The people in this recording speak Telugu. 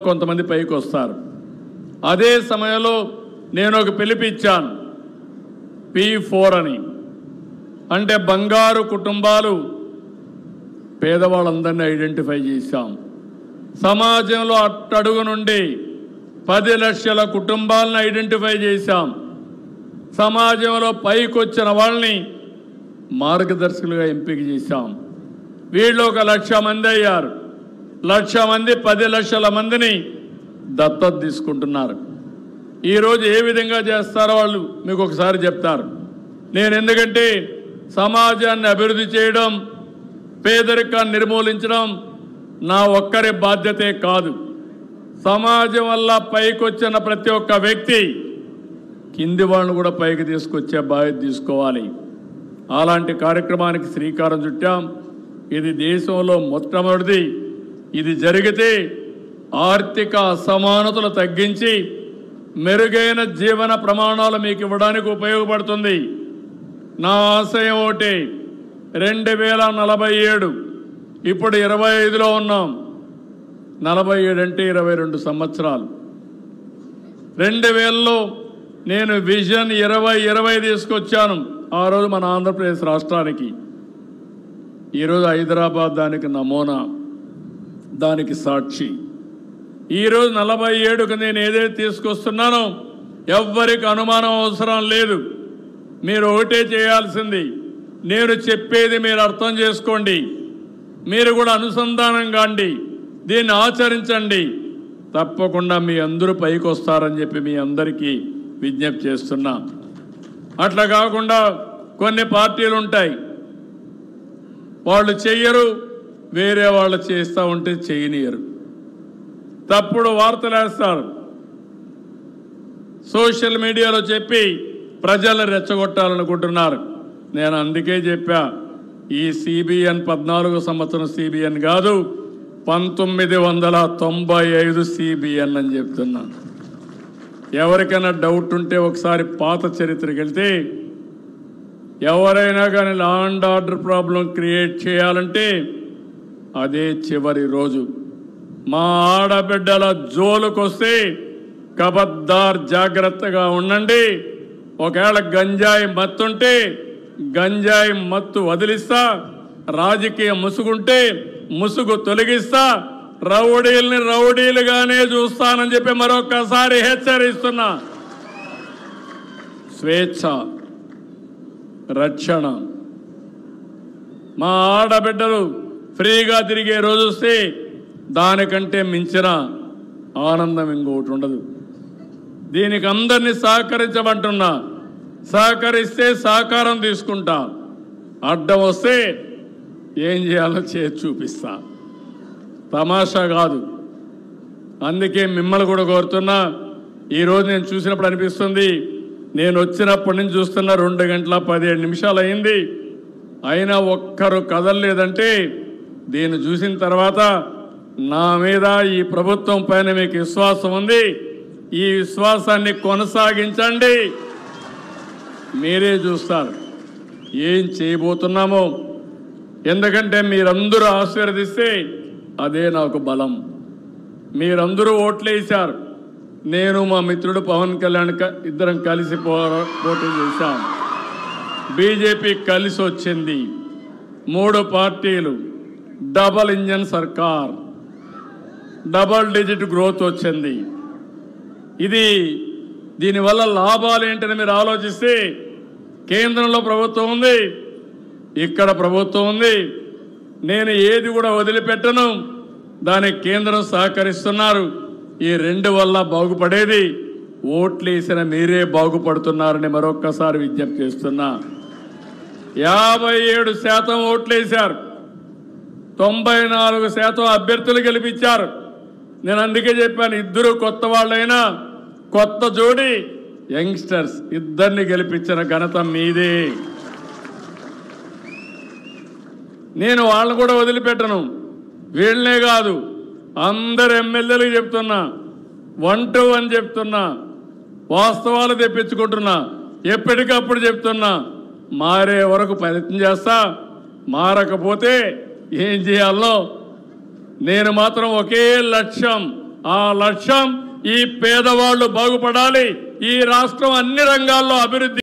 కొంతమంది పైకి వస్తారు. అదే సమయంలో నేను ఒక పిలిపిచ్చాను, P4 అని. అంటే బంగారు కుటుంబాలు, పేదవాళ్ళందరినీ ఐడెంటిఫై చేశాం. సమాజంలో అట్టడుగు నుండి 10 లక్షల కుటుంబాలను ఐడెంటిఫై చేశాం. సమాజంలో పైకొచ్చిన వాళ్ళని మార్గదర్శకులుగా ఎంపిక చేశాం. వీళ్ళు 1 లక్ష మంది అయ్యారు. 1,00,000 మంది 10 లక్షల మందిని దత్తత తీసుకుంటున్నారు. ఈరోజు ఏ విధంగా చేస్తారో వాళ్ళు మీకు ఒకసారి చెప్తారు. నేను ఎందుకంటే సమాజాన్ని అభివృద్ధి చేయడం, పేదరికాన్ని నిర్మూలించడం నా ఒక్కరి బాధ్యతే కాదు. సమాజం వల్ల పైకొచ్చిన ప్రతి ఒక్క వ్యక్తి కింది వాళ్ళను కూడా పైకి తీసుకొచ్చే బాధ్యత తీసుకోవాలి. అలాంటి కార్యక్రమానికి శ్రీకారం చుట్టాం. ఇది దేశంలో మొట్టమొదటిది. ఇది జరిగితే ఆర్థిక అసమానతలు తగ్గించి మెరుగైన జీవన ప్రమాణాలు మీకు ఇవ్వడానికి ఉపయోగపడుతుంది. నా ఆశయం ఒకటి, 2047, ఇప్పుడు 25లో ఉన్నాం. 47 అంటే 22 సంవత్సరాలు. 2000లో నేను విజన్ 2020 తీసుకొచ్చాను. ఆ రోజు మన ఆంధ్రప్రదేశ్ రాష్ట్రానికి. ఈరోజు హైదరాబాద్ దానికి నమూనా, దానికి సాక్షి. ఈరోజు 47కు నేను ఏదైతే తీసుకొస్తున్నానో ఎవ్వరికి అనుమానం అవసరం లేదు. మీరు ఒకటే చేయాల్సింది, నేను చెప్పేది మీరు అర్థం చేసుకోండి, మీరు కూడా అనుసంధానం కాండి, దీన్ని ఆచరించండి. తప్పకుండా మీ అందరూ పైకి వస్తారని చెప్పి మీ అందరికీ విజ్ఞప్తి చేస్తున్నా. అట్లా కాకుండా కొన్ని పార్టీలు ఉంటాయి, వాళ్ళు చెయ్యరు, వేరే వాళ్ళు చేస్తూ ఉంటే చేయనియరు, తప్పుడు వార్తలు వేస్తారు, సోషల్ మీడియాలో చెప్పి ప్రజలను రెచ్చగొట్టాలనుకుంటున్నారు. నేను అందుకే చెప్పా, ఈ CBN 14 సంవత్సరం CBN కాదు, 1995 CBN అని చెప్తున్నాను. ఎవరికైనా డౌట్ ఉంటే ఒకసారి పాత చరిత్రకి వెళ్తే, ఎవరైనా కానీ law and order problem create చేయాలంటే అదే చివరి రోజు. మా ఆడబిడ్డల జోలుకొస్తే కబద్దార్, జాగ్రత్తగా ఉండండి. ఒకవేళ గంజాయి మత్తుంటే గంజాయి మత్తు వదిలిస్తా, రాజకీయ ముసుగుంటే ముసుగు తొలగిస్తా, రౌడీల్ని రౌడీలుగానే చూస్తానని చెప్పి మరొకసారి హెచ్చరిస్తున్నా. స్వేచ్ఛ, రక్షణ, మా ఆడబిడ్డలు ఫ్రీగా తిరిగే రోజు వస్తే దానికంటే మించిన ఆనందం ఇంకొకటి ఉండదు. దీనికి అందరినీ సహకరించమంటున్నా. సహకరిస్తే సహకారం తీసుకుంటా, అడ్డం వస్తే ఏం చేయాలో చేసి చూపిస్తా. తమాషా కాదు. అందుకే మిమ్మల్ని కూడా కోరుతున్నా. ఈరోజు నేను చూసినప్పుడు అనిపిస్తుంది, నేను వచ్చినప్పటి నుంచి చూస్తున్నా 2 గంటల 17 నిమిషాలు అయింది, అయినా ఒక్కరు కదలలేదంటే దీన్ని చూసిన తర్వాత నా మీద, ఈ ప్రభుత్వం పైన మీకు విశ్వాసం ఉంది. ఈ విశ్వాసాన్ని కొనసాగించండి. మీరే చూస్తారు ఏం చేయబోతున్నామో. ఎందుకంటే మీరందరూ ఆశీర్వదిస్తే అదే నాకు బలం. మీరందరూ ఓట్లేశారు. నేను మా మిత్రుడు పవన్ కళ్యాణ్ ఇద్దరం కలిసి పోటీ చేశాం. బీజేపీ కలిసి వచ్చింది. 3 పార్టీలు, డబల్ ఇంజన్ సర్కార్, డబల్ డిజిట్ గ్రోత్ వచ్చింది. దీనివల్ల లాభాలు ఏంటని మీరు ఆలోచిస్తే, కేంద్రంలో ప్రభుత్వం ఉంది, ఇక్కడ ప్రభుత్వం ఉంది. నేను ఏది కూడా వదిలిపెట్టను. దానికి కేంద్రం సహకరిస్తున్నారు. ఈ 2 వల్ల బాగుపడేది ఓట్లేసిన మీరే బాగుపడుతున్నారని మరొక్కసారి విజ్ఞప్తి చేస్తున్నా. 57% ఓట్లేశారు, 94% అభ్యర్థులు గెలిపించారు. నేను అందుకే చెప్పాను, ఇద్దరు కొత్త వాళ్ళైనా కొత్త జోడి యంగ్స్టర్స్, ఇద్దరిని గెలిపించిన ఘనత మీదే. నేను వాళ్ళని కూడా వదిలిపెట్టను. వీళ్ళనే కాదు, అందరు ఎమ్మెల్యేలకు చెప్తున్నా, 1 to 1 చెప్తున్నా, వాస్తవాలు తెప్పించుకుంటున్నా, ఎప్పటికప్పుడు చెప్తున్నా. మారే వరకు ప్రయత్నం చేస్తా. మారకపోతే ఏం చేయాలో నేను మాత్రం ఒకే లక్ష్యం, ఆ లక్ష్యం ఈ పేదవాళ్ళు బాగుపడాలి, ఈ రాష్ట్రం అన్ని రంగాల్లో అభివృద్ధి